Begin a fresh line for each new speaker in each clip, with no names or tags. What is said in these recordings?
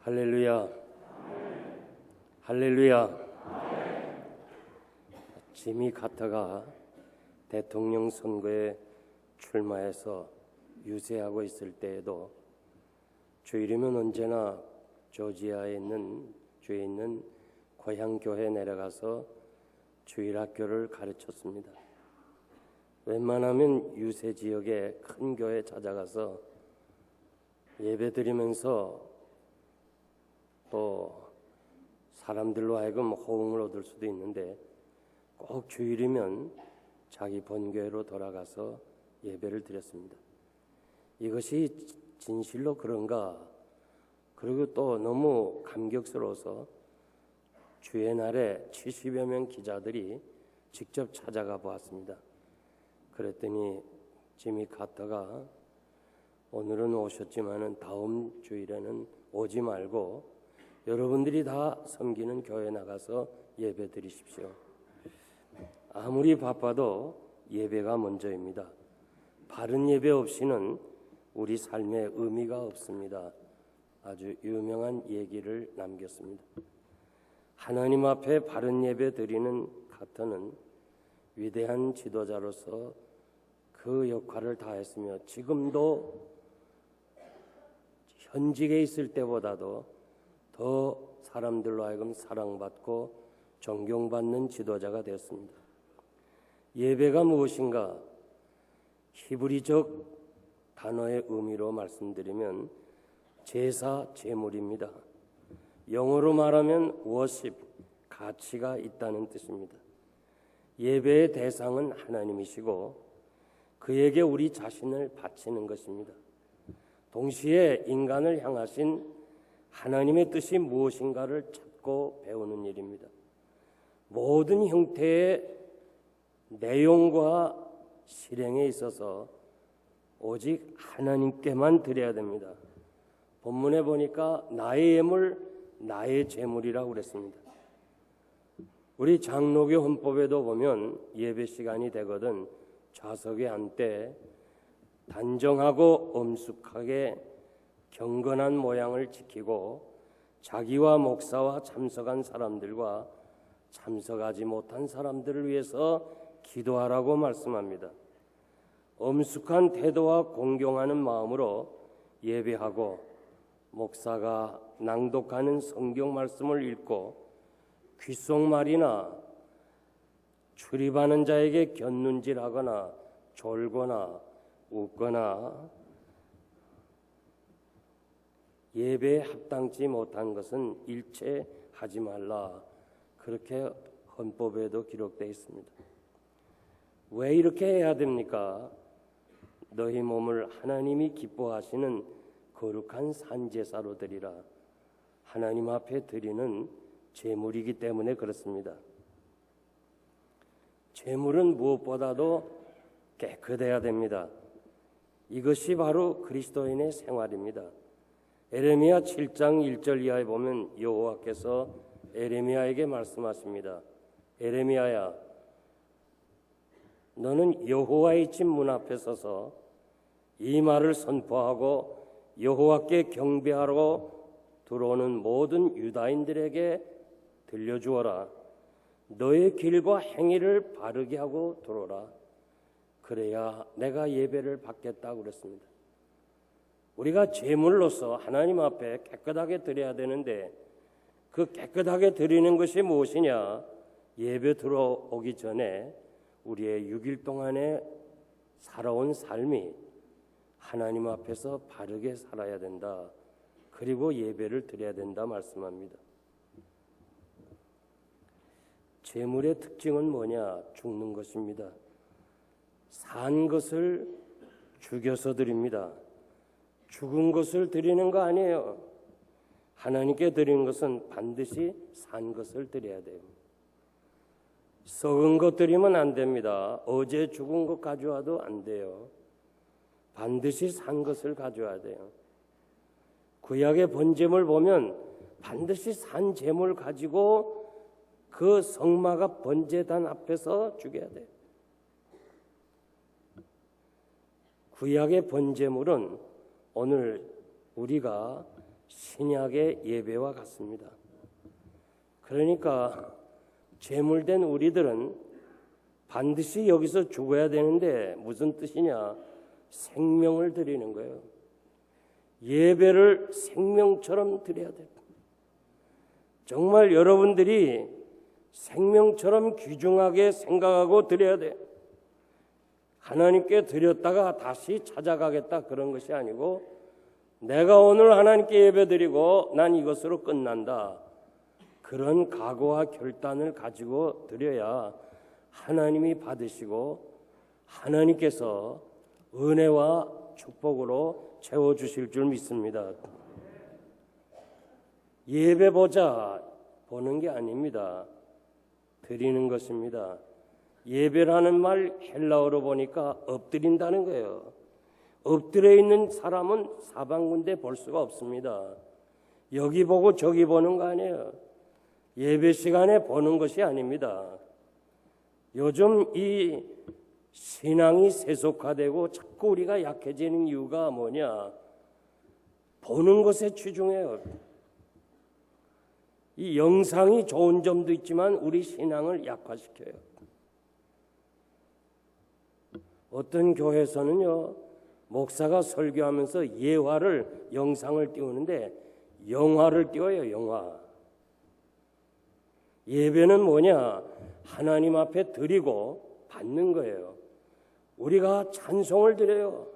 할렐루야. 할렐루야. 지미 카터가 대통령 선거에 출마해서 유세하고 있을 때에도 주일이면 언제나 조지아에 있는 주에 있는 고향 교회에 내려가서 주일학교를 가르쳤습니다. 웬만하면 유세 지역의 큰 교회에 찾아가서 예배드리면서 또 사람들로 하여금 호응을 얻을 수도 있는데 꼭 주일이면 자기 본교회로 돌아가서 예배를 드렸습니다. 이것이 진실로 그런가? 그리고 또 너무 감격스러워서 주의 날에 70여 명 기자들이 직접 찾아가 보았습니다. 그랬더니 지미 카터가 오늘은 오셨지만은 다음 주일에는 오지 말고 여러분들이 다 섬기는 교회에 나가서 예배 드리십시오. 아무리 바빠도 예배가 먼저입니다. 바른 예배 없이는 우리 삶에 의미가 없습니다. 아주 유명한 얘기를 남겼습니다. 하나님 앞에 바른 예배 드리는 카터는 위대한 지도자로서 그 역할을 다했으며 지금도 현직에 있을 때보다도 더 사람들로 하여금 사랑받고 존경받는 지도자가 되었습니다. 예배가 무엇인가? 히브리적 단어의 의미로 말씀드리면 제사, 제물입니다. 영어로 말하면 worship, 가치가 있다는 뜻입니다. 예배의 대상은 하나님이시고 그에게 우리 자신을 바치는 것입니다. 동시에 인간을 향하신 하나님의 뜻이 무엇인가를 찾고 배우는 일입니다. 모든 형태의 내용과 실행에 있어서 오직 하나님께만 드려야 됩니다. 본문에 보니까 나의 예물, 나의 제물이라고 그랬습니다. 우리 장로교 헌법에도 보면 예배 시간이 되거든 좌석에 앉되 단정하고 엄숙하게 경건한 모양을 지키고 자기와 목사와 참석한 사람들과 참석하지 못한 사람들을 위해서 기도하라고 말씀합니다. 엄숙한 태도와 공경하는 마음으로 예배하고 목사가 낭독하는 성경 말씀을 읽고 귓속말이나 출입하는 자에게 곁눈질하거나 졸거나 웃거나 예배에 합당치 못한 것은 일체 하지 말라. 그렇게 헌법에도 기록되어 있습니다. 왜 이렇게 해야 됩니까? 너희 몸을 하나님이 기뻐하시는 거룩한 산제사로 드리라. 하나님 앞에 드리는 제물이기 때문에 그렇습니다. 제물은 무엇보다도 깨끗해야 됩니다. 이것이 바로 그리스도인의 생활입니다. 에레미야 7장 1절 이하에 보면 여호와께서 에레미야에게 말씀하십니다. 에레미야야, 너는 여호와의 집 문 앞에 서서 이 말을 선포하고 여호와께 경배하러 들어오는 모든 유다인들에게 들려주어라. 너의 길과 행위를 바르게 하고 들어오라. 그래야 내가 예배를 받겠다고 그랬습니다. 우리가 제물로서 하나님 앞에 깨끗하게 드려야 되는데 그 깨끗하게 드리는 것이 무엇이냐? 예배 들어오기 전에 우리의 6일 동안에 살아온 삶이 하나님 앞에서 바르게 살아야 된다. 그리고 예배를 드려야 된다 말씀합니다. 제물의 특징은 뭐냐? 죽는 것입니다. 산 것을 죽여서 드립니다. 죽은 것을 드리는 거 아니에요. 하나님께 드리는 것은 반드시 산 것을 드려야 돼요. 썩은 것 드리면 안 됩니다. 어제 죽은 것 가져와도 안 돼요. 반드시 산 것을 가져와야 돼요. 구약의 번제물 보면 반드시 산 제물 가지고 그 성마가 번제단 앞에서 죽여야 돼요. 구약의 번제물은 오늘 우리가 신약의 예배와 같습니다. 그러니까 제물된 우리들은 반드시 여기서 죽어야 되는데 무슨 뜻이냐? 생명을 드리는 거예요. 예배를 생명처럼 드려야 돼요. 정말 여러분들이 생명처럼 귀중하게 생각하고 드려야 돼. 하나님께 드렸다가 다시 찾아가겠다 그런 것이 아니고 내가 오늘 하나님께 예배드리고 난 이것으로 끝난다. 그런 각오와 결단을 가지고 드려야 하나님이 받으시고 하나님께서 은혜와 축복으로 채워주실 줄 믿습니다. 예배 보는 게 아닙니다. 드리는 것입니다. 예배라는 말 헬라어로 보니까 엎드린다는 거예요. 엎드려 있는 사람은 사방군데 볼 수가 없습니다. 여기 보고 저기 보는 거 아니에요. 예배 시간에 보는 것이 아닙니다. 요즘 이 신앙이 세속화되고 자꾸 우리가 약해지는 이유가 뭐냐? 보는 것에 치중해요. 이 영상이 좋은 점도 있지만 우리 신앙을 약화시켜요. 어떤 교회에서는요, 목사가 설교하면서 예화를 영상을 띄우는데 영화를 띄워요. 영화. 예배는 뭐냐? 하나님 앞에 드리고 받는 거예요. 우리가 찬송을 드려요.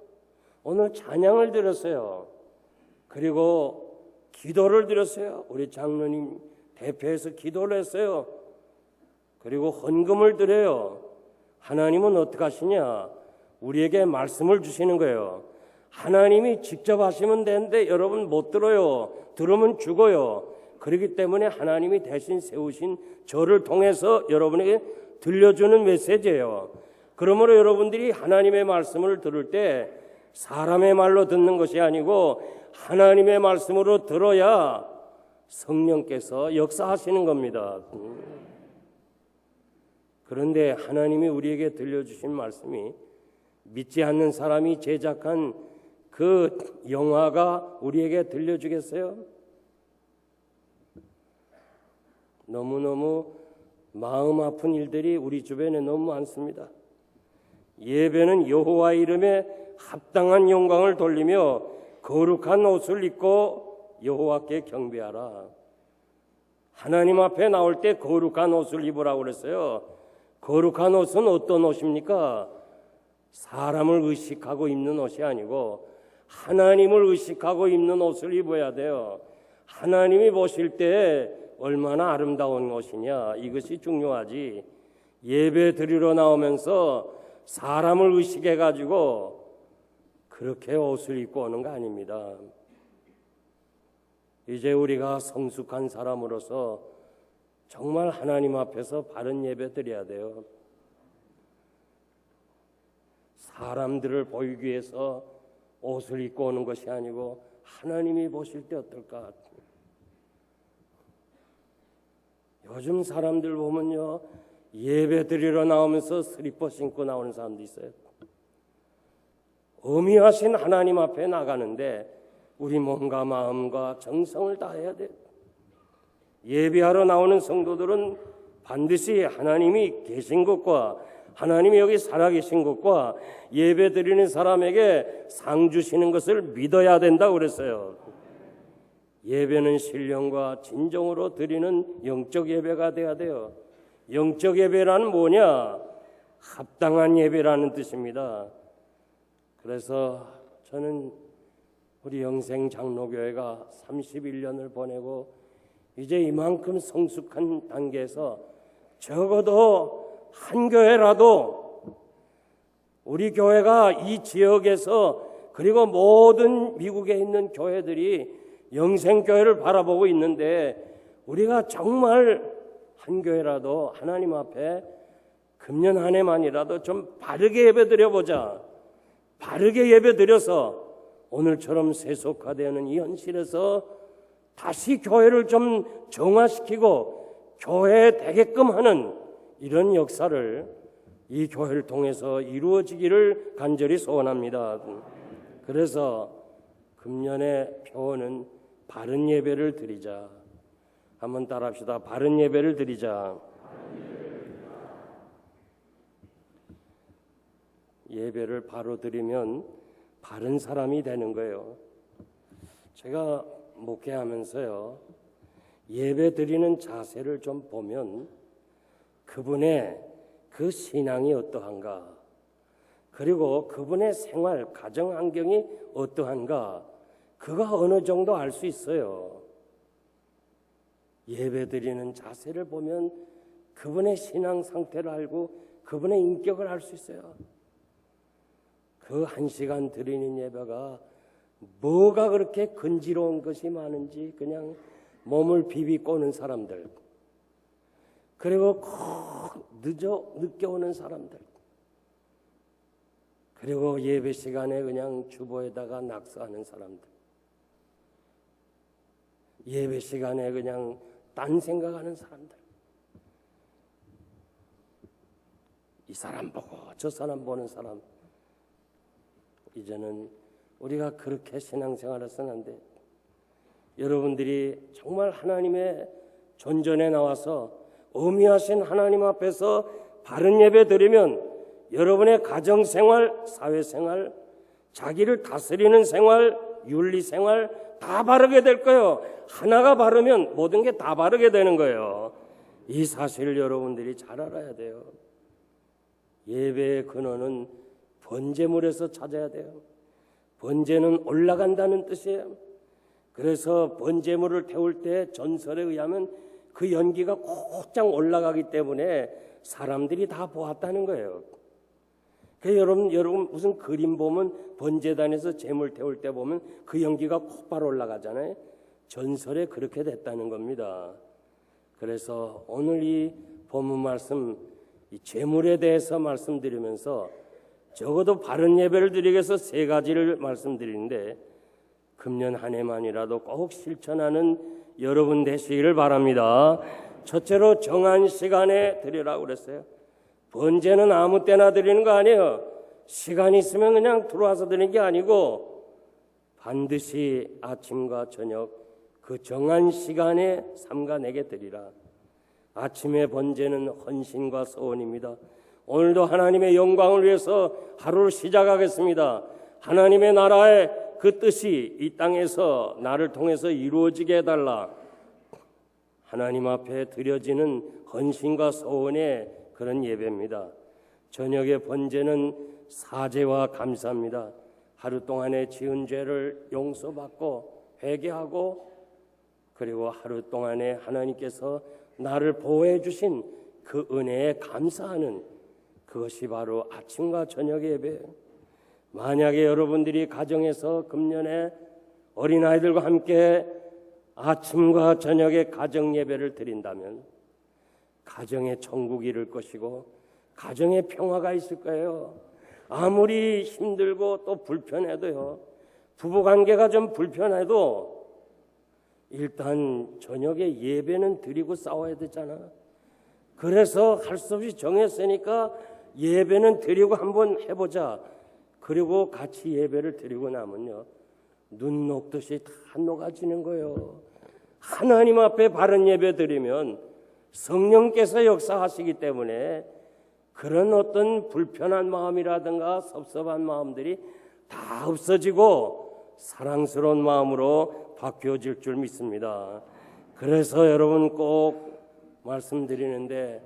오늘 찬양을 드렸어요. 그리고 기도를 드렸어요. 우리 장로님 대표해서 기도를 했어요. 그리고 헌금을 드려요. 하나님은 어떻게 하시냐? 우리에게 말씀을 주시는 거예요. 하나님이 직접 하시면 되는데 여러분 못 들어요. 들으면 죽어요. 그렇기 때문에 하나님이 대신 세우신 저를 통해서 여러분에게 들려주는 메시지예요. 그러므로 여러분들이 하나님의 말씀을 들을 때 사람의 말로 듣는 것이 아니고 하나님의 말씀으로 들어야 성령께서 역사하시는 겁니다. 그런데 하나님이 우리에게 들려주신 말씀이 믿지 않는 사람이 제작한 그 영화가 우리에게 들려주겠어요? 너무너무 마음 아픈 일들이 우리 주변에 너무 많습니다. 예배는 여호와 이름에 합당한 영광을 돌리며 거룩한 옷을 입고 여호와께 경배하라. 하나님 앞에 나올 때 거룩한 옷을 입으라고 그랬어요. 거룩한 옷은 어떤 옷입니까? 사람을 의식하고 입는 옷이 아니고 하나님을 의식하고 입는 옷을 입어야 돼요. 하나님이 보실 때 얼마나 아름다운 옷이냐, 이것이 중요하지. 예배 드리러 나오면서 사람을 의식해가지고 그렇게 옷을 입고 오는 거 아닙니다. 이제 우리가 성숙한 사람으로서 정말 하나님 앞에서 바른 예배 드려야 돼요. 사람들을 보이기 위해서 옷을 입고 오는 것이 아니고 하나님이 보실 때 어떨까? 요즘 사람들 보면요, 예배 드리러 나오면서 슬리퍼 신고 나오는 사람도 있어요. 어미하신 하나님 앞에 나가는데 우리 몸과 마음과 정성을 다해야 돼요. 예배하러 나오는 성도들은 반드시 하나님이 계신 것과 하나님이 여기 살아계신 것과 예배 드리는 사람에게 상 주시는 것을 믿어야 된다고 그랬어요. 예배는 신령과 진정으로 드리는 영적 예배가 돼야 돼요. 영적 예배라는 뭐냐? 합당한 예배라는 뜻입니다. 그래서 저는 우리 영생 장로교회가 31년을 보내고 이제 이만큼 성숙한 단계에서 적어도 한 교회라도 우리 교회가 이 지역에서 그리고 모든 미국에 있는 교회들이 영생교회를 바라보고 있는데 우리가 정말 한 교회라도 하나님 앞에 금년 한 해만이라도 좀 바르게 예배드려보자. 바르게 예배드려서 오늘처럼 세속화되는 이 현실에서 다시 교회를 좀 정화시키고 교회에 되게끔 하는 이런 역사를 이 교회를 통해서 이루어지기를 간절히 소원합니다. 그래서 금년의 표어는 바른 예배를 드리자. 한번 따라합시다. 바른 예배를 드리자. 예배를 바로 드리면 바른 사람이 되는 거예요. 제가 목회하면서요, 예배 드리는 자세를 좀 보면 그분의 그 신앙이 어떠한가, 그리고 그분의 생활, 가정 환경이 어떠한가, 그가 어느 정도 알 수 있어요. 예배 드리는 자세를 보면 그분의 신앙 상태를 알고 그분의 인격을 알 수 있어요. 그 1시간 드리는 예배가 뭐가 그렇게 근지러운 것이 많은지 그냥 몸을 비비꼬는 사람들, 그리고 꼭 늦게 오는 사람들, 그리고 예배 시간에 그냥 주보에다가 낙서하는 사람들, 예배 시간에 그냥 딴 생각하는 사람들, 이 사람 보고 저 사람 보는 사람. 이제는 우리가 그렇게 신앙생활을 해서는 안 돼. 여러분들이 정말 하나님의 존전에 나와서 어미하신 하나님 앞에서 바른 예배 드리면 여러분의 가정생활, 사회생활, 자기를 다스리는 생활, 윤리생활 다 바르게 될 거예요. 하나가 바르면 모든 게 다 바르게 되는 거예요. 이 사실을 여러분들이 잘 알아야 돼요. 예배의 근원은 번제물에서 찾아야 돼요. 번제는 올라간다는 뜻이에요. 그래서 번제물을 태울 때 전설에 의하면 그 연기가 곧장 올라가기 때문에 사람들이 다 보았다는 거예요. 여러분 무슨 그림 보면 번제단에서 제물 태울 때 보면 그 연기가 곧바로 올라가잖아요. 전설에 그렇게 됐다는 겁니다. 그래서 오늘 이 본문 말씀, 이 제물에 대해서 말씀드리면서 적어도 바른 예배를 드리기 위해서 3가지를 말씀드리는데 금년 한 해만이라도 꼭 실천하는 여러분 되시기를 바랍니다. 첫째로 정한 시간에 드리라고 그랬어요. 번제는 아무 때나 드리는 거 아니에요. 시간이 있으면 그냥 들어와서 드리는 게 아니고 반드시 아침과 저녁 그 정한 시간에 삼가내게 드리라. 아침의 번제는 헌신과 소원입니다. 오늘도 하나님의 영광을 위해서 하루를 시작하겠습니다. 하나님의 나라의 그 뜻이 이 땅에서 나를 통해서 이루어지게 해달라. 하나님 앞에 드려지는 헌신과 소원의 그런 예배입니다. 저녁의 번제는 사죄와 감사입니다. 하루 동안에 지은 죄를 용서받고 회개하고 그리고 하루 동안에 하나님께서 나를 보호해 주신 그 은혜에 감사하는 그것이 바로 아침과 저녁의 예배예요. 만약에 여러분들이 가정에서 금년에 어린아이들과 함께 아침과 저녁에 가정 예배를 드린다면 가정의 천국이 이룰 것이고 가정의 평화가 있을 거예요. 아무리 힘들고 또 불편해도요, 부부관계가 좀 불편해도 일단 저녁에 예배는 드리고 싸워야 되잖아. 그래서 할 수 없이 정했으니까 예배는 드리고 한번 해보자. 그리고 같이 예배를 드리고 나면요, 눈 녹듯이 다 녹아지는 거예요. 하나님 앞에 바른 예배 드리면 성령께서 역사하시기 때문에 그런 어떤 불편한 마음이라든가 섭섭한 마음들이 다 없어지고 사랑스러운 마음으로 바뀌어질 줄 믿습니다. 그래서 여러분 꼭 말씀드리는데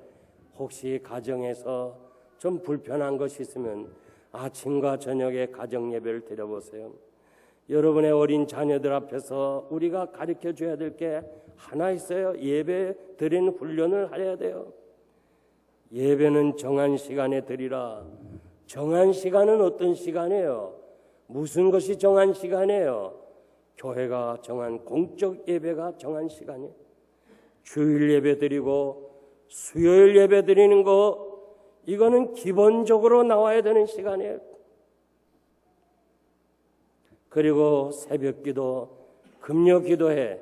혹시 가정에서 좀 불편한 것이 있으면 아침과 저녁에 가정 예배를 드려보세요. 여러분의 어린 자녀들 앞에서 우리가 가르쳐 줘야 될 게 하나 있어요. 예배 드리는 훈련을 해야 돼요. 예배는 정한 시간에 드리라. 정한 시간은 어떤 시간이에요? 무슨 것이 정한 시간이에요? 교회가 정한 공적 예배가 정한 시간이에요. 주일 예배 드리고 수요일 예배 드리는 거 이거는 기본적으로 나와야 되는 시간이에요. 그리고 새벽 기도, 금요 기도에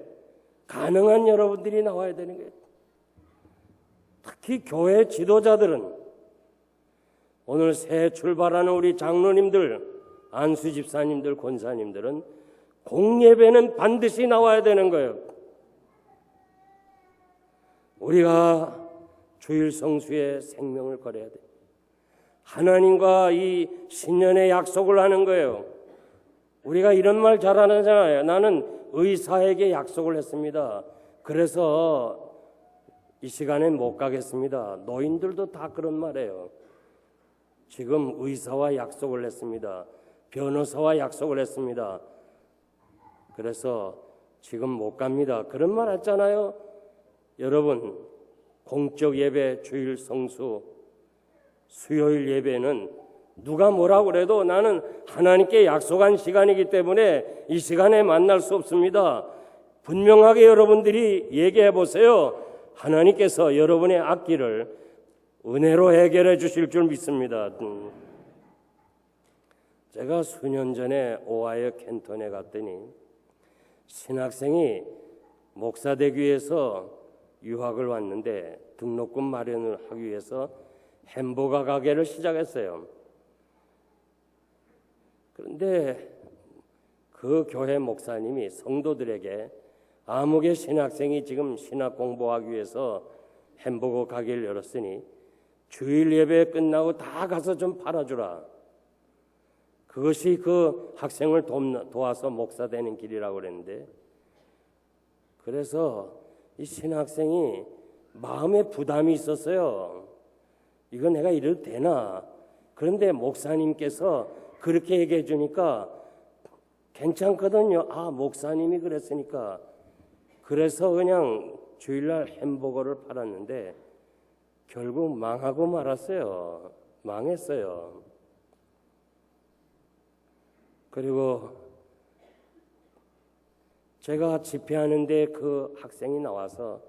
가능한 여러분들이 나와야 되는 거예요. 특히 교회 지도자들은 오늘 새 출발하는 우리 장로님들, 안수 집사님들, 권사님들은 공예배는 반드시 나와야 되는 거예요. 우리가 주일 성수에 생명을 걸어야 돼. 하나님과 이 신년의 약속을 하는 거예요. 우리가 이런 말 잘 하잖아요. 나는 의사에게 약속을 했습니다. 그래서 이 시간엔 못 가겠습니다. 노인들도 다 그런 말이에요. 지금 의사와 약속을 했습니다. 변호사와 약속을 했습니다. 그래서 지금 못 갑니다. 그런 말 했잖아요. 여러분, 공적 예배, 주일 성수, 수요일 예배는 누가 뭐라고 그래도 나는 하나님께 약속한 시간이기 때문에 이 시간에 만날 수 없습니다. 분명하게 여러분들이 얘기해 보세요. 하나님께서 여러분의 앞길을 은혜로 해결해 주실 줄 믿습니다. 제가 수년 전에 오하이오 캔턴에 갔더니 신학생이 목사되기 위해서 유학을 왔는데 등록금 마련을 하기 위해서 햄버거 가게를 시작했어요. 그런데 그 교회 목사님이 성도들에게 아무개 신학생이 지금 신학 공부하기 위해서 햄버거 가게를 열었으니 주일 예배 끝나고 다 가서 좀 팔아주라. 그것이 그 학생을 도와서 목사 되는 길이라고 그랬는데, 그래서 이 신학생이 마음에 부담이 있었어요. 이거 내가 이래도 되나? 그런데 목사님께서 그렇게 얘기해 주니까 괜찮거든요. 아, 목사님이 그랬으니까. 그래서 그냥 주일날 햄버거를 팔았는데 결국 망하고 말았어요. 망했어요. 그리고 제가 집회하는데 그 학생이 나와서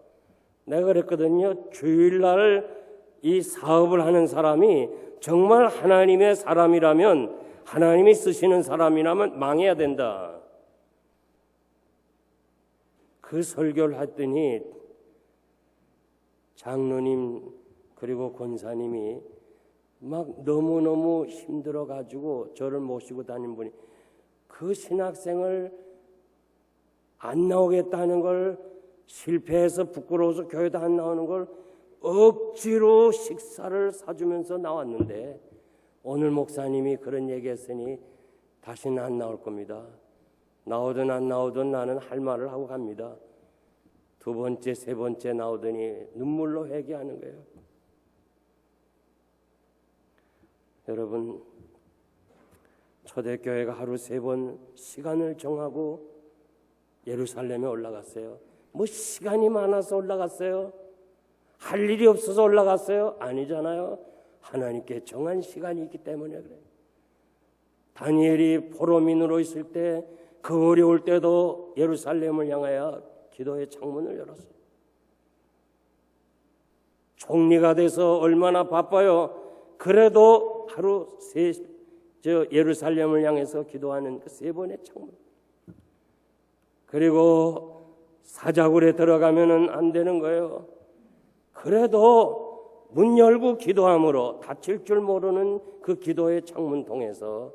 내가 그랬거든요. 주일날 이 사업을 하는 사람이 정말 하나님의 사람이라면, 하나님이 쓰시는 사람이라면 망해야 된다. 그 설교를 했더니 장로님 그리고 권사님이 막 너무너무 힘들어가지고 저를 모시고 다닌 분이 그 신학생을 안 나오겠다는 걸, 실패해서 부끄러워서 교회도 안 나오는 걸 억지로 식사를 사주면서 나왔는데 오늘 목사님이 그런 얘기했으니 다시는 안 나올 겁니다. 나오든 안 나오든 나는 할 말을 하고 갑니다. 두 번째, 세 번째 나오더니 눈물로 회개하는 거예요. 여러분, 초대교회가 하루 3번 시간을 정하고 예루살렘에 올라갔어요. 뭐 시간이 많아서 올라갔어요? 할 일이 없어서 올라갔어요? 아니잖아요. 하나님께 정한 시간이 있기 때문에 그래요. 다니엘이 포로민으로 있을 때 그 어려울 때도 예루살렘을 향하여 기도의 창문을 열었어요. 총리가 돼서 얼마나 바빠요. 그래도 하루 예루살렘을 향해서 기도하는 그 3번의 창문. 그리고 사자굴에 들어가면은 안 되는 거예요. 그래도 문 열고 기도함으로 다칠 줄 모르는 그 기도의 창문 통해서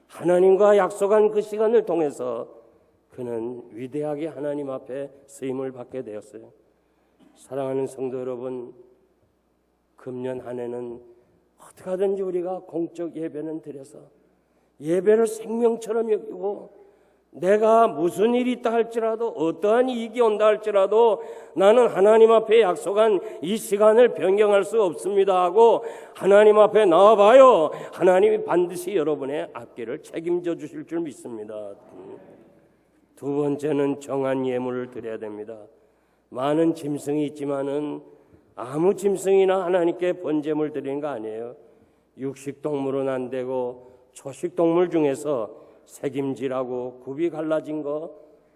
하나님과 약속한 그 시간을 통해서 그는 위대하게 하나님 앞에 쓰임을 받게 되었어요. 사랑하는 성도 여러분, 금년 한 해는 어떻게 하든지 우리가 공적 예배는 드려서 예배를 생명처럼 여기고, 내가 무슨 일이 있다 할지라도, 어떠한 이익이 온다 할지라도 나는 하나님 앞에 약속한 이 시간을 변경할 수 없습니다 하고 하나님 앞에 나와봐요. 하나님이 반드시 여러분의 앞길을 책임져 주실 줄 믿습니다. 두 번째는 정한 예물을 드려야 됩니다. 많은 짐승이 있지만은 아무 짐승이나 하나님께 번제물 드리는 거 아니에요. 육식동물은 안 되고 초식동물 중에서 새김질하고 굽이 갈라진 거,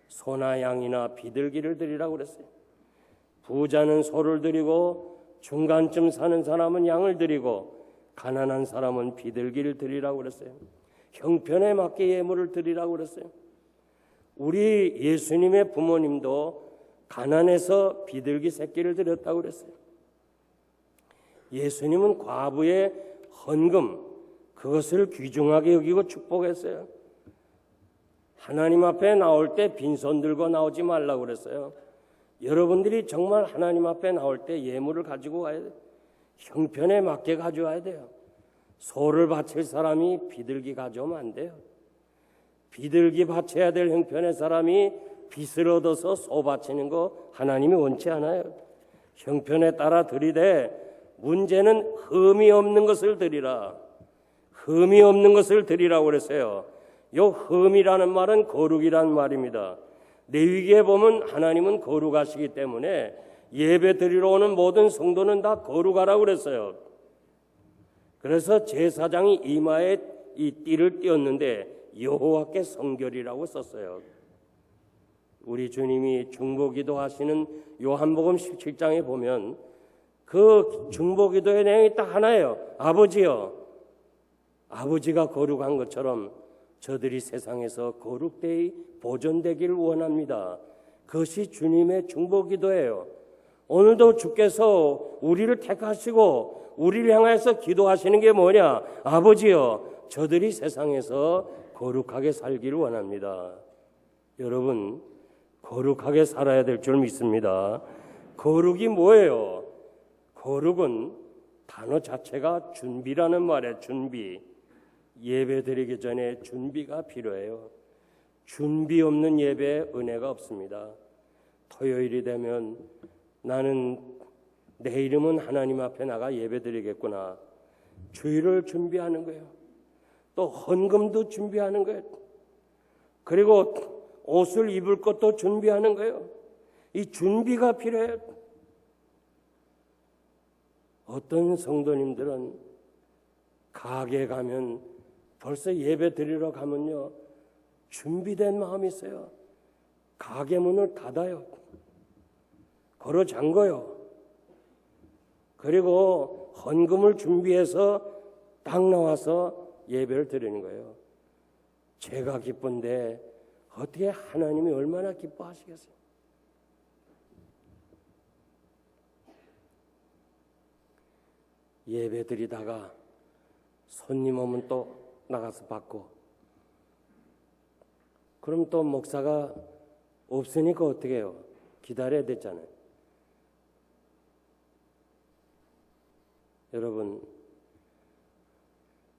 소나 양이나 비둘기를 드리라고 그랬어요. 부자는 소를 드리고 중간쯤 사는 사람은 양을 드리고 가난한 사람은 비둘기를 드리라고 그랬어요. 형편에 맞게 예물을 드리라고 그랬어요. 우리 예수님의 부모님도 가난해서 비둘기 새끼를 드렸다고 그랬어요. 예수님은 과부의 헌금, 그것을 귀중하게 여기고 축복했어요. 하나님 앞에 나올 때 빈손 들고 나오지 말라고 그랬어요. 여러분들이 정말 하나님 앞에 나올 때 예물을 가지고 와야 돼요. 형편에 맞게 가져와야 돼요. 소를 바칠 사람이 비둘기 가져오면 안 돼요. 비둘기 바쳐야 될 형편의 사람이 빚을 얻어서 소 바치는 거 하나님이 원치 않아요. 형편에 따라 드리되 문제는 흠이 없는 것을 드리라. 흠이 없는 것을 드리라고 그랬어요. 요 흠이라는 말은 거룩이란 말입니다. 레위기에 보면 하나님은 거룩하시기 때문에 예배 드리러 오는 모든 성도는 다 거룩하라고 그랬어요. 그래서 제사장이 이마에 이 띠를 띄었는데 여호와께 성결이라고 썼어요. 우리 주님이 중보기도 하시는 요한복음 17장에 보면 그 중보기도의 내용이 딱 하나예요. 아버지여, 아버지가 거룩한 것처럼 저들이 세상에서 거룩되이 보존되기를 원합니다. 그것이 주님의 중보기도예요. 오늘도 주께서 우리를 택하시고 우리를 향해서 기도하시는 게 뭐냐? 아버지여, 저들이 세상에서 거룩하게 살기를 원합니다. 여러분, 거룩하게 살아야 될 줄 믿습니다. 거룩이 뭐예요? 거룩은 단어 자체가 준비라는 말이에요. 준비. 예배 드리기 전에 준비가 필요해요. 준비 없는 예배에 은혜가 없습니다. 토요일이 되면 나는 내 이름은 하나님 앞에 나가 예배 드리겠구나. 주일을 준비하는 거예요. 또 헌금도 준비하는 거예요. 그리고 옷을 입을 것도 준비하는 거예요. 이 준비가 필요해요. 어떤 성도님들은 가게 가면 벌써 예배 드리러 가면요, 준비된 마음이 있어요. 가게 문을 닫아요. 걸어 잠궈요. 그리고 헌금을 준비해서 딱 나와서 예배를 드리는 거예요. 제가 기쁜데 어떻게 하나님이 얼마나 기뻐하시겠어요? 예배 드리다가 손님 오면 또 나가서 받고, 그럼 또 목사가 없으니까 어떻게 해요? 기다려야 되잖아요. 여러분,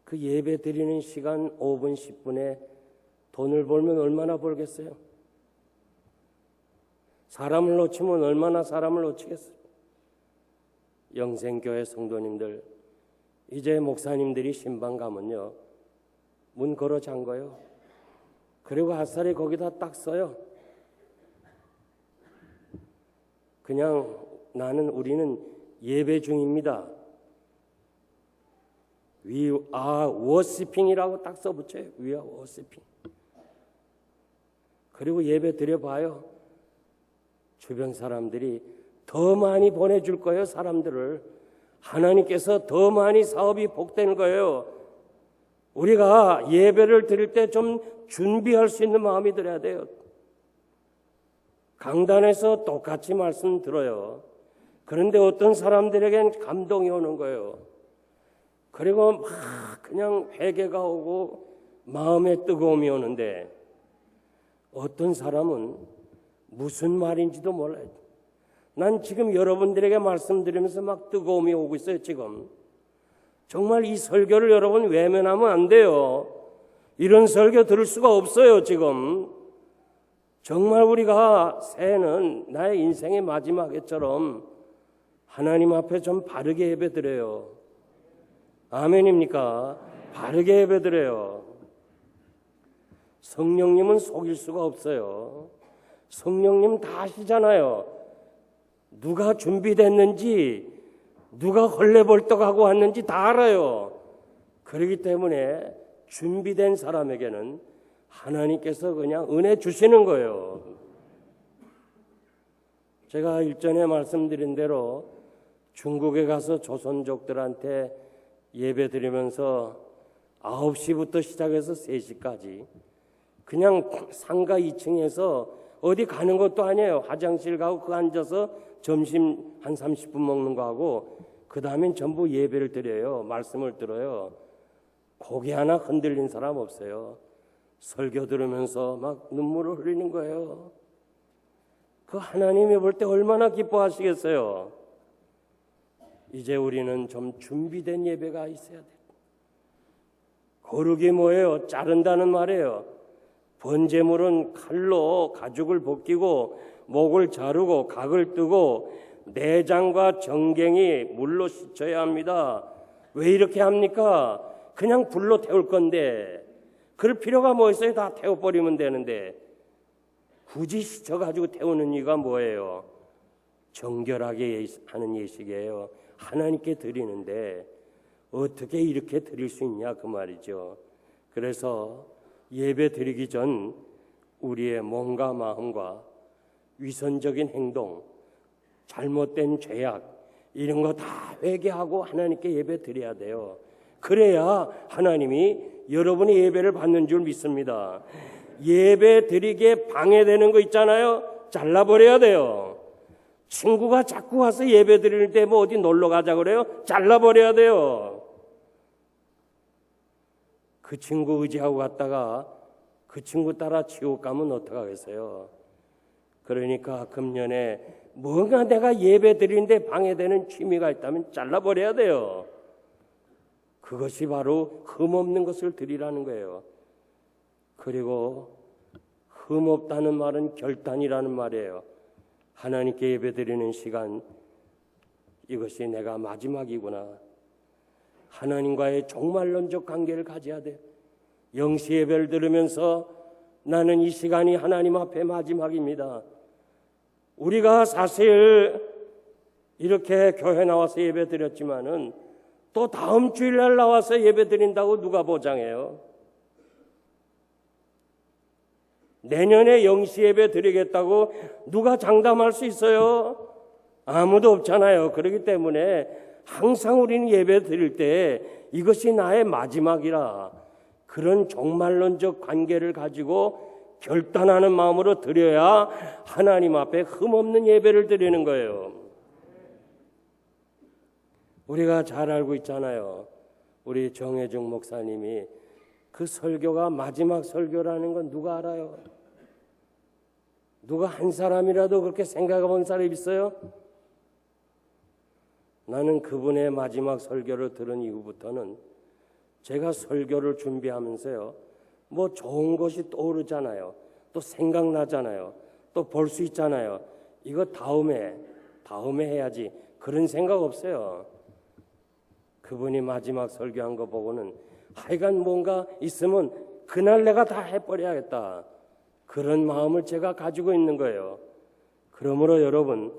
그 예배 드리는 시간 5분, 10분에 돈을 벌면 얼마나 벌겠어요? 사람을 놓치면 얼마나 사람을 놓치겠어요? 영생교회 성도님들, 이제 목사님들이 신방 가면요, 문 걸어 잠궈요. 그리고 핫살이 거기다 딱 써요. 그냥 우리는 예배 중입니다. We are worshiping이라고 딱 써붙여요. We are worshiping. 그리고 예배 드려봐요. 주변 사람들이 더 많이 보내줄 거예요. 사람들을. 하나님께서 더 많이 사업이 복되는 거예요. 우리가 예배를 드릴 때 좀 준비할 수 있는 마음이 들어야 돼요. 강단에서 똑같이 말씀 들어요. 그런데 어떤 사람들에겐 감동이 오는 거예요. 그리고 막 그냥 회개가 오고 마음에 뜨거움이 오는데, 어떤 사람은 무슨 말인지도 몰라요. 난 지금 여러분들에게 말씀드리면서 막 뜨거움이 오고 있어요. 지금 정말 이 설교를 여러분 외면하면 안 돼요. 이런 설교 들을 수가 없어요. 지금 정말 우리가 새해는 나의 인생의 마지막 해처럼 하나님 앞에 좀 바르게 예배드려요. 아멘입니까? 바르게 예배드려요. 성령님은 속일 수가 없어요. 성령님 다 아시잖아요. 누가 준비됐는지, 누가 헐레벌떡하고 왔는지 다 알아요. 그렇기 때문에 준비된 사람에게는 하나님께서 그냥 은혜 주시는 거예요. 제가 일전에 말씀드린 대로 중국에 가서 조선족들한테 예배 드리면서 9시부터 시작해서 3시까지 그냥 상가 2층에서 어디 가는 것도 아니에요. 화장실 가고 그 앉아서 점심 한 30분 먹는 거 하고 그 다음엔 전부 예배를 드려요. 말씀을 들어요. 고개 하나 흔들린 사람 없어요. 설교 들으면서 막 눈물을 흘리는 거예요. 그 하나님이 볼 때 얼마나 기뻐하시겠어요. 이제 우리는 좀 준비된 예배가 있어야 돼. 거룩이 뭐예요? 자른다는 말이에요. 번제물은 칼로 가죽을 벗기고 목을 자르고 각을 뜨고 내장과 정갱이 물로 씻어야 합니다. 왜 이렇게 합니까? 그냥 불로 태울 건데 그럴 필요가 뭐 있어요? 다 태워버리면 되는데 굳이 씻어가지고 태우는 이유가 뭐예요? 정결하게 하는 예식이에요. 하나님께 드리는데 어떻게 이렇게 드릴 수 있냐 그 말이죠. 그래서 예배 드리기 전 우리의 몸과 마음과 위선적인 행동, 잘못된 죄악 이런 거 다 회개하고 하나님께 예배 드려야 돼요. 그래야 하나님이 여러분의 예배를 받는 줄 믿습니다. 예배 드리기에 방해되는 거 있잖아요. 잘라버려야 돼요. 친구가 자꾸 와서 예배 드릴 때 뭐 어디 놀러 가자 그래요? 잘라버려야 돼요. 그 친구 의지하고 갔다가 그 친구 따라 지옥 가면 어떡하겠어요? 그러니까 금년에 뭔가 내가 예배 드리는데 방해되는 취미가 있다면 잘라버려야 돼요. 그것이 바로 흠없는 것을 드리라는 거예요. 그리고 흠없다는 말은 결단이라는 말이에요. 하나님께 예배 드리는 시간, 이것이 내가 마지막이구나. 하나님과의 종말론적 관계를 가져야 돼. 영시 예배를 들으면서 나는 이 시간이 하나님 앞에 마지막입니다. 우리가 사실 이렇게 교회 나와서 예배 드렸지만은 또 다음 주일날 나와서 예배 드린다고 누가 보장해요? 내년에 영시 예배 드리겠다고 누가 장담할 수 있어요? 아무도 없잖아요. 그렇기 때문에 항상 우리는 예배 드릴 때 이것이 나의 마지막이라 그런 종말론적 관계를 가지고 결단하는 마음으로 드려야 하나님 앞에 흠없는 예배를 드리는 거예요. 우리가 잘 알고 있잖아요. 우리 정혜중 목사님이 그 설교가 마지막 설교라는 건 누가 알아요? 누가 한 사람이라도 그렇게 생각해 본 사람이 있어요? 나는 그분의 마지막 설교를 들은 이후부터는 제가 설교를 준비하면서요, 뭐 좋은 것이 떠오르잖아요. 또 생각나잖아요. 또 볼 수 있잖아요. 이거 다음에 해야지. 그런 생각 없어요. 그분이 마지막 설교한 거 보고는 하여간 뭔가 있으면 그날 내가 다 해버려야겠다. 그런 마음을 제가 가지고 있는 거예요. 그러므로 여러분,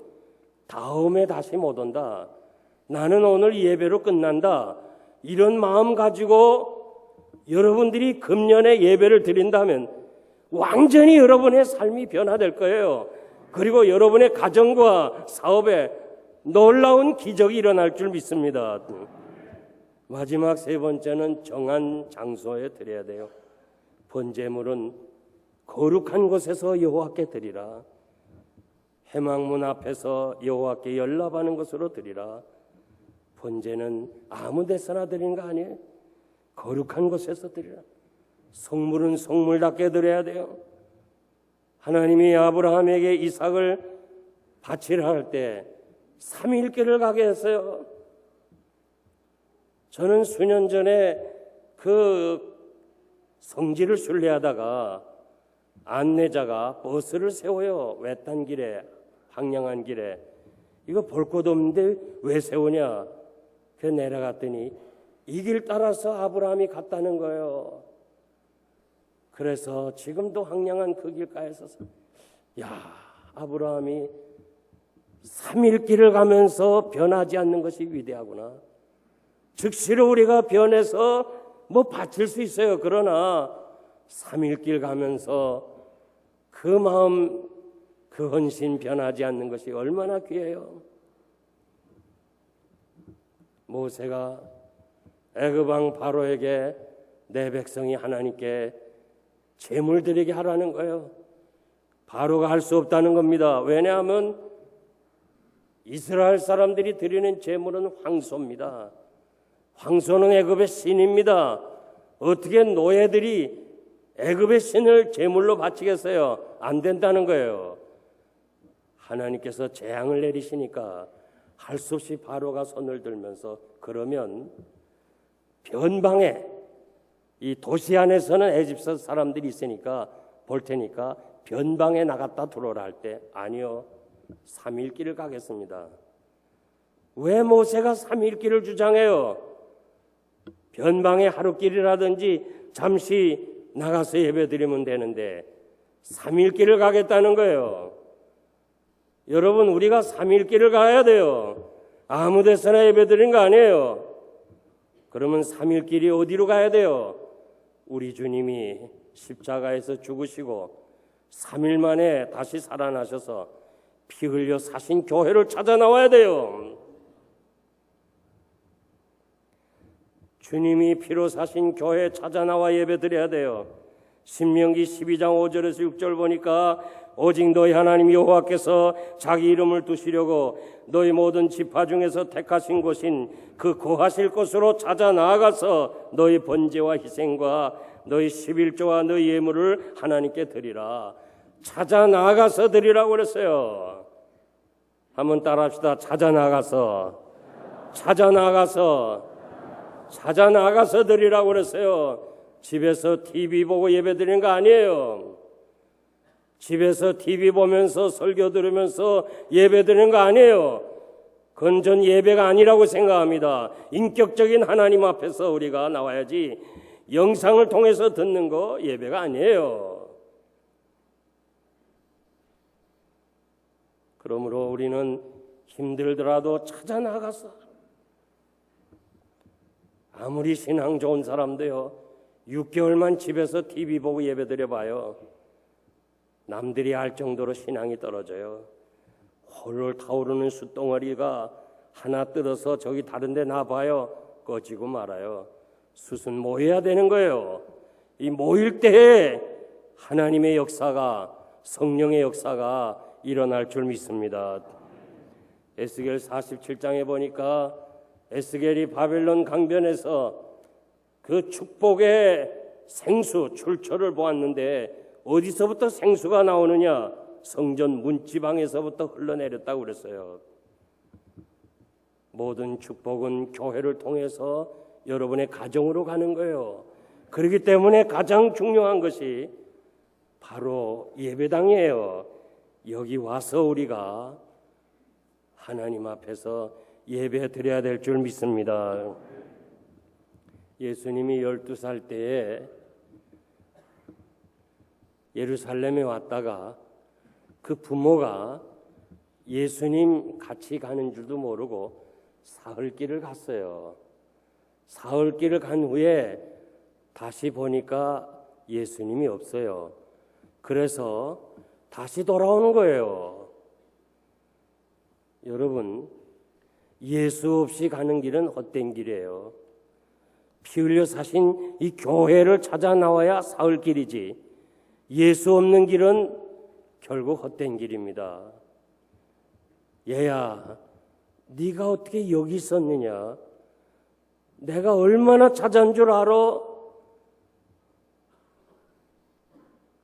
다음에 다시 못 온다. 나는 오늘 예배로 끝난다. 이런 마음 가지고 여러분들이 금년에 예배를 드린다면 완전히 여러분의 삶이 변화될 거예요. 그리고 여러분의 가정과 사업에 놀라운 기적이 일어날 줄 믿습니다. 마지막 세 번째는 정한 장소에 드려야 돼요. 번제물은 거룩한 곳에서 여호와께 드리라. 회막문 앞에서 여호와께 연락하는 것으로 드리라. 번제는 아무 데서나 드리는 거 아니에요. 거룩한 곳에서 드리라. 성물은 성물답게 드려야 돼요. 하나님이 아브라함에게 이삭을 바치라 할 때 3일길을 가게 했어요. 저는 수년 전에 그 성지를 순례하다가 안내자가 버스를 세워요. 외딴 길에, 황량한 길에. 이거 볼 곳 없는데 왜 세우냐? 그 내려갔더니 이 길 따라서 아브라함이 갔다는 거예요. 그래서 지금도 황량한 그 길가에서 아브라함이 3일 길을 가면서 변하지 않는 것이 위대하구나. 즉시로 우리가 변해서 뭐 바칠 수 있어요. 그러나 3일 길 가면서 그 마음, 그 헌신 변하지 않는 것이 얼마나 귀해요. 모세가 애굽 왕 바로에게 내 백성이 하나님께 제물 드리게 하라는 거예요. 바로가 할 수 없다는 겁니다. 왜냐하면 이스라엘 사람들이 드리는 제물은 황소입니다. 황소는 애굽의 신입니다. 어떻게 노예들이 애굽의 신을 제물로 바치겠어요? 안 된다는 거예요. 하나님께서 재앙을 내리시니까 할 수 없이 바로가 손을 들면서 그러면 변방에 이 도시 안에서는 에집트 사람들이 있으니까 볼 테니까 변방에 나갔다 들어오라 할 때 아니요 3일 길을 가겠습니다. 왜 모세가 3일 길을 주장해요? 변방에 하루 길이라든지 잠시 나가서 예배드리면 되는데 3일 길을 가겠다는 거예요. 여러분 우리가 3일 길을 가야 돼요. 아무 데서나 예배드리는 거 아니에요. 그러면 3일 길이 어디로 가야 돼요? 우리 주님이 십자가에서 죽으시고 3일 만에 다시 살아나셔서 피 흘려 사신 교회를 찾아 나와야 돼요. 주님이 피로 사신 교회에 찾아 나와 예배드려야 돼요. 신명기 12장 5절에서 6절 보니까 오직 너희 하나님 여호와께서 자기 이름을 두시려고 너희 모든 지파 중에서 택하신 곳인 그 거하실 곳으로 찾아 나아가서 너희 번제와 희생과 너희 11조와 너희 예물을 하나님께 드리라. 찾아 나아가서 드리라고 그랬어요. 한번 따라합시다. 찾아 나아가서 드리라고 그랬어요. 집에서 TV 보고 예배 드리는 거 아니에요. 집에서 TV 보면서 설교 들으면서 예배 드리는 거 아니에요. 그건 전 예배가 아니라고 생각합니다. 인격적인 하나님 앞에서 우리가 나와야지 영상을 통해서 듣는 거 예배가 아니에요. 그러므로 우리는 힘들더라도 찾아 나가서 아무리 신앙 좋은 사람도요 6개월만 집에서 TV 보고 예배 드려봐요. 남들이 알 정도로 신앙이 떨어져요. 홀홀 타오르는 숯덩어리가 하나 뜯어서 저기 다른 데 놔봐요. 꺼지고 말아요. 숯은 모여야 되는 거예요. 이 모일 때에 하나님의 역사가 성령의 역사가 일어날 줄 믿습니다. 에스겔 47장에 보니까 에스겔이 바벨론 강변에서 그 축복의 생수 출처를 보았는데 어디서부터 생수가 나오느냐? 성전 문지방에서부터 흘러내렸다고 그랬어요. 모든 축복은 교회를 통해서 여러분의 가정으로 가는 거예요. 그렇기 때문에 가장 중요한 것이 바로 예배당이에요. 여기 와서 우리가 하나님 앞에서 예배 드려야 될 줄 믿습니다. 예수님이 12살 때에 예루살렘에 왔다가 그 부모가 예수님 같이 가는 줄도 모르고 사흘길을 갔어요. 사흘길을 간 후에 다시 보니까 예수님이 없어요. 그래서 다시 돌아오는 거예요. 여러분, 예수 없이 가는 길은 헛된 길이에요. 피 흘려 사신 이 교회를 찾아 나와야 사흘길이지 예수 없는 길은 결국 헛된 길입니다. 얘야, 네가 어떻게 여기 있었느냐? 내가 얼마나 찾아온 줄 알아?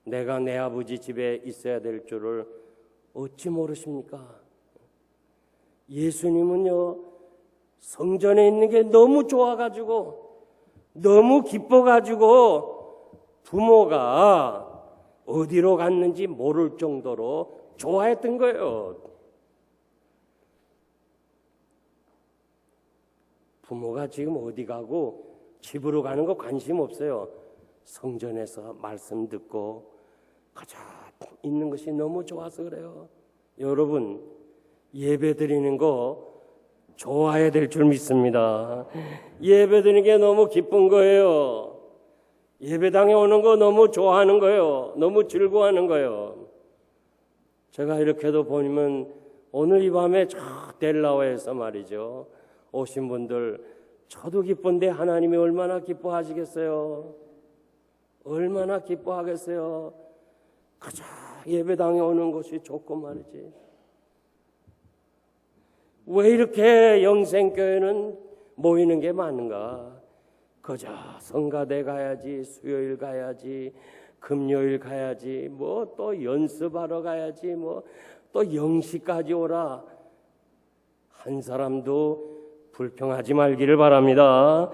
내가 내 아버지 집에 있어야 될 줄을 어찌 모르십니까? 예수님은요, 성전에 있는 게 너무 좋아가지고 너무 기뻐가지고 부모가 어디로 갔는지 모를 정도로 좋아했던 거예요. 부모가 지금 어디 가고 집으로 가는 거 관심 없어요. 성전에서 말씀 듣고 가자 있는 것이 너무 좋아서 그래요. 여러분, 예배 드리는 거 좋아해야 될 줄 믿습니다. 예배 드리는 게 너무 기쁜 거예요. 예배당에 오는 거 너무 좋아하는 거예요. 너무 즐거워하는 거예요. 제가 이렇게도 보면 오늘 이 밤에 저 델라와에서 말이죠. 오신 분들 저도 기쁜데 하나님이 얼마나 기뻐하시겠어요? 얼마나 기뻐하겠어요? 가자 예배당에 오는 것이 좋고 말이지. 왜 이렇게 영생교회는 모이는 게 많은가? 그저 성가대 가야지, 수요일 가야지, 금요일 가야지, 뭐 또 연습하러 가야지, 뭐 또 영시까지 오라. 한 사람도 불평하지 말기를 바랍니다.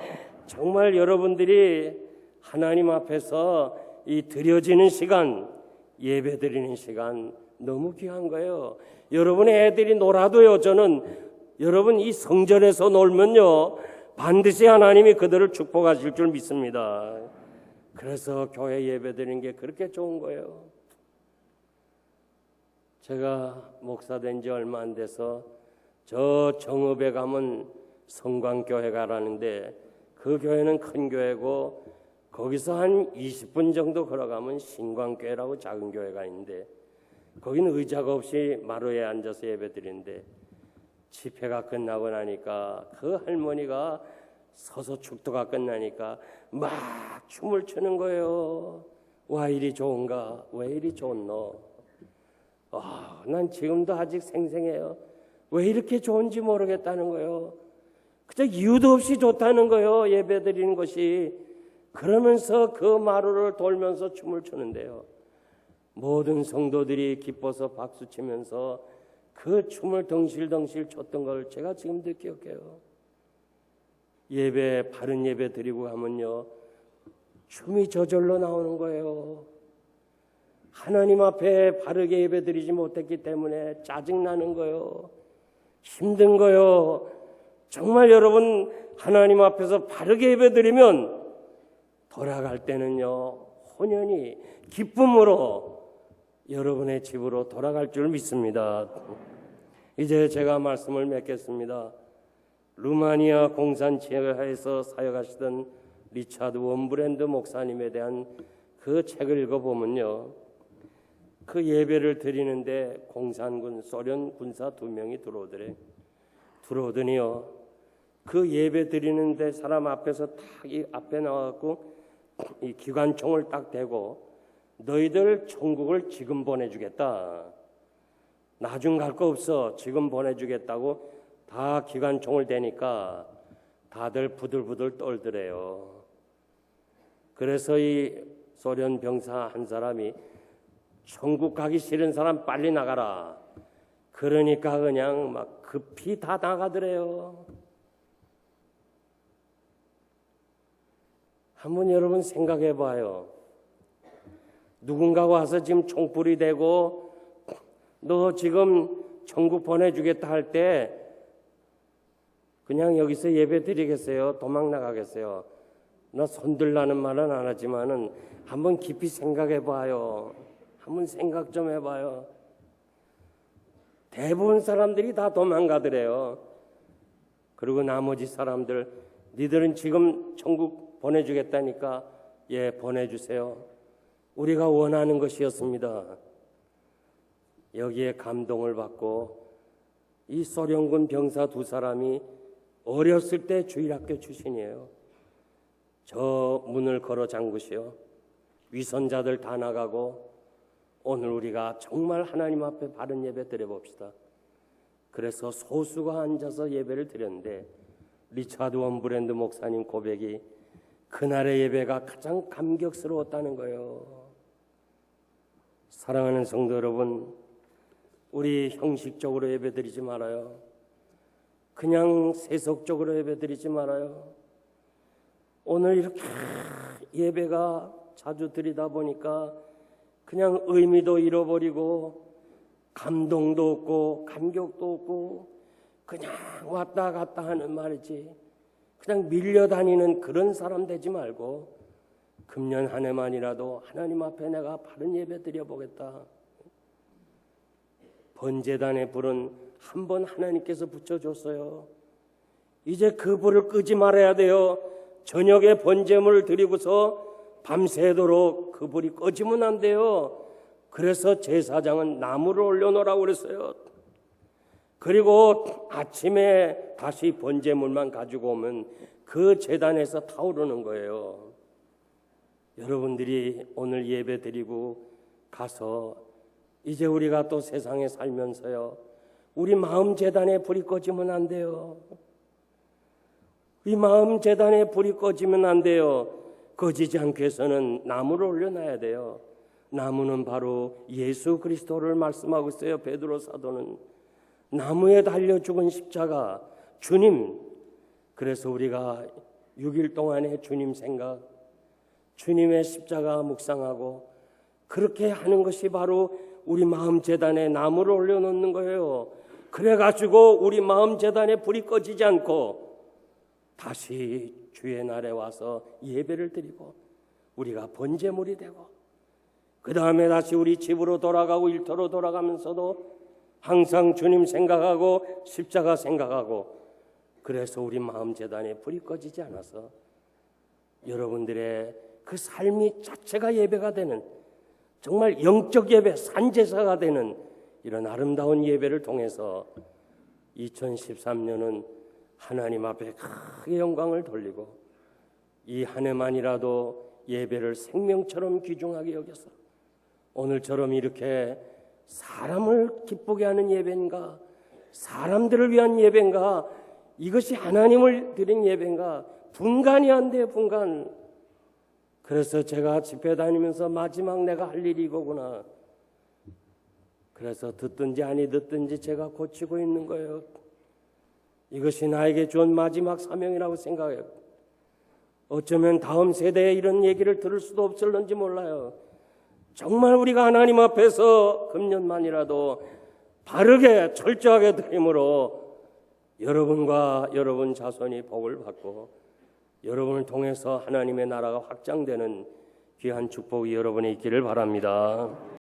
정말 여러분들이 하나님 앞에서 이 드려지는 시간, 예배 드리는 시간 너무 귀한 거예요. 여러분의 애들이 놀아도요, 저는 여러분 이 성전에서 놀면요 반드시 하나님이 그들을 축복하실 줄 믿습니다. 그래서 교회 예배 드리는 게 그렇게 좋은 거예요. 제가 목사 된 지 얼마 안 돼서 저 정읍에 가면 성광교회가라는데 그 교회는 큰 교회고 거기서 한 20분 정도 걸어가면 신광교회라고 작은 교회가 있는데 거기는 의자가 없이 마루에 앉아서 예배 드리는데 집회가 끝나고 나니까 그 할머니가 서서 축도가 끝나니까 막 춤을 추는 거예요. 와 이리 좋은가? 왜 이리 좋노? 난 지금도 아직 생생해요. 왜 이렇게 좋은지 모르겠다는 거예요. 그저 이유도 없이 좋다는 거예요. 예배 드리는 것이. 그러면서 그 마루를 돌면서 춤을 추는데요. 모든 성도들이 기뻐서 박수치면서 그 춤을 덩실덩실 췄던 걸 제가 지금도 기억해요. 예배, 바른 예배 드리고 가면요 춤이 저절로 나오는 거예요. 하나님 앞에 바르게 예배 드리지 못했기 때문에 짜증나는 거예요. 힘든 거예요. 정말 여러분 하나님 앞에서 바르게 예배 드리면 돌아갈 때는요 혼연히 기쁨으로 여러분의 집으로 돌아갈 줄 믿습니다. 이제 제가 말씀을 맺겠습니다. 루마니아 공산 지하에서 사역하시던 리차드 원브랜드 목사님에 대한 그 책을 읽어보면요 그 예배를 드리는데 공산군 소련 군사 2명이 들어오더니요 그 예배 드리는데 사람 앞에서 딱 이 앞에 나와갖고 이 기관총을 딱 대고 너희들 천국을 지금 보내주겠다. 나중 갈 거 없어. 지금 보내주겠다고 다 기관총을 대니까 다들 부들부들 떨더래요. 그래서 이 소련 병사 한 사람이 천국 가기 싫은 사람 빨리 나가라. 그러니까 그냥 막 급히 다 나가더래요. 한번 여러분 생각해 봐요. 누군가가 와서 지금 총불이 되고 너 지금 천국 보내주겠다 할 때 그냥 여기서 예배 드리겠어요? 도망 나가겠어요? 나 손들라는 말은 안 하지만은 한번 깊이 생각해 봐요. 한번 생각 좀 해봐요. 대부분 사람들이 다 도망가더래요. 그리고 나머지 사람들 니들은 지금 천국 보내주겠다니까 예 보내주세요. 우리가 원하는 것이었습니다. 여기에 감동을 받고 이 소련군 병사 2사람이 어렸을 때 주일학교 출신이에요. 저 문을 걸어 잠그시오. 위선자들 다 나가고 오늘 우리가 정말 하나님 앞에 바른 예배 드려봅시다. 그래서 소수가 앉아서 예배를 드렸는데 리차드 원브랜드 목사님 고백이 그날의 예배가 가장 감격스러웠다는 거예요. 사랑하는 성도 여러분, 우리 형식적으로 예배 드리지 말아요. 그냥 세속적으로 예배 드리지 말아요. 오늘 이렇게 예배가 자주 드리다 보니까 그냥 의미도 잃어버리고 감동도 없고 감격도 없고 그냥 왔다 갔다 하는 말이지 그냥 밀려다니는 그런 사람 되지 말고 금년 한 해만이라도 하나님 앞에 내가 바른 예배 드려보겠다. 번제단의 불은 한 번 하나님께서 붙여줬어요. 이제 그 불을 끄지 말아야 돼요. 저녁에 번제물을 드리고서 밤새도록 그 불이 꺼지면 안 돼요. 그래서 제사장은 나무를 올려놓으라고 그랬어요. 그리고 아침에 다시 번제물만 가지고 오면 그 제단에서 타오르는 거예요. 여러분들이 오늘 예배 드리고 가서 이제 우리가 또 세상에 살면서요 우리 마음 제단에 불이 꺼지면 안 돼요. 이 마음 제단에 불이 꺼지면 안 돼요. 꺼지지 않게 해서는 나무를 올려놔야 돼요. 나무는 바로 예수 그리스도를 말씀하고 있어요. 베드로 사도는 나무에 달려 죽은 십자가 주님. 그래서 우리가 6일 동안의 주님 생각, 주님의 십자가 묵상하고 그렇게 하는 것이 바로 우리 마음 제단에 나무를 올려놓는 거예요. 그래가지고 우리 마음 제단에 불이 꺼지지 않고 다시 주의 날에 와서 예배를 드리고 우리가 번제물이 되고 그 다음에 다시 우리 집으로 돌아가고 일터로 돌아가면서도 항상 주님 생각하고 십자가 생각하고 그래서 우리 마음 제단에 불이 꺼지지 않아서 여러분들의 그 삶이 자체가 예배가 되는 정말 영적 예배, 산제사가 되는 이런 아름다운 예배를 통해서 2013년은 하나님 앞에 크게 영광을 돌리고 이 한 해만이라도 예배를 생명처럼 귀중하게 여겨서 오늘처럼 이렇게 사람을 기쁘게 하는 예배인가, 사람들을 위한 예배인가, 이것이 하나님을 드린 예배인가, 분간이 안 돼요. 분간. 그래서 제가 집회 다니면서 마지막 내가 할 일이 이거구나. 그래서 듣든지 아니 듣든지 제가 고치고 있는 거예요. 이것이 나에게 준 마지막 사명이라고 생각해요. 어쩌면 다음 세대에 이런 얘기를 들을 수도 없을런지 몰라요. 정말 우리가 하나님 앞에서 금년만이라도 바르게 철저하게 드림으로 여러분과 여러분 자손이 복을 받고 여러분을 통해서 하나님의 나라가 확장되는 귀한 축복이 여러분의 있기를 바랍니다.